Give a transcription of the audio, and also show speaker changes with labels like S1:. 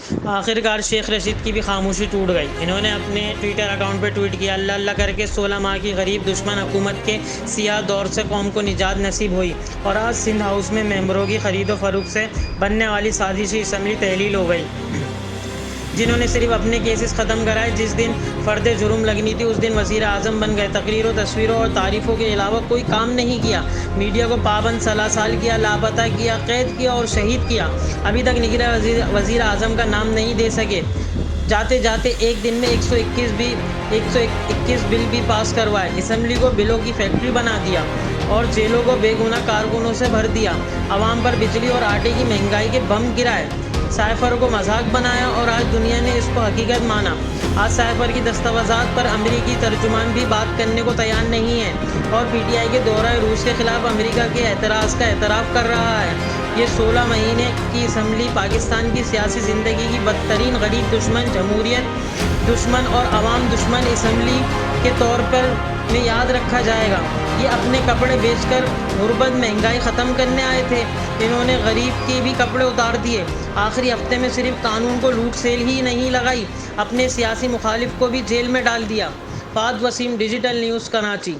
S1: آخر کار شیخ رشید کی بھی خاموشی ٹوٹ گئی۔ انہوں نے اپنے ٹویٹر اکاؤنٹ پہ ٹویٹ کیا، اللہ اللہ کر کے 16 ماہ کی غریب دشمن حکومت کے سیاہ دور سے قوم کو نجات نصیب ہوئی، اور آج سندھ ہاؤس میں ممبروں کی خرید و فروخت سے بننے والی سازشی اسمبلی تحلیل ہو گئی۔ جنہوں نے صرف اپنے کیسز ختم کرائے، جس دن فرد جرم لگنی تھی اس دن وزیر اعظم بن گئے، تقریروں، تصویروں اور تعریفوں کے علاوہ کوئی کام نہیں کیا، میڈیا کو پابند سلاسل کیا، لاپتہ کیا، قید کیا اور شہید کیا، ابھی تک نگراں وزیر اعظم کا نام نہیں دے سکے۔ جاتے جاتے ایک دن میں 121 بل بھی پاس کروائے، اسمبلی کو بلوں کی فیکٹری بنا دیا اور جیلوں کو بے گناہ کارکنوں سے بھر دیا، عوام پر بجلی اور آٹے کی مہنگائی کے بم گرائے، سائفر کو مذاق بنایا اور آج دنیا نے اس کو حقیقت مانا۔ آج سائفر کی دستاویزات پر امریکی ترجمان بھی بات کرنے کو تیار نہیں ہے اور پی ٹی آئی کے دورہ روس کے خلاف امریکہ کے اعتراض کا اعتراف کر رہا ہے۔ یہ 16 مہینے کی اسمبلی پاکستان کی سیاسی زندگی کی بدترین غریب دشمن، جمہوریت دشمن اور عوام دشمن اسمبلی کے طور پر میں یاد رکھا جائے گا۔ یہ اپنے کپڑے بیچ کر غربت، مہنگائی ختم کرنے آئے تھے، انہوں نے غریب کے بھی کپڑے اتار دیے۔ آخری ہفتے میں صرف قانون کو لوٹ سیل ہی نہیں لگائی، اپنے سیاسی مخالف کو بھی جیل میں ڈال دیا۔ Fahad Waseem, digital news, Karachi.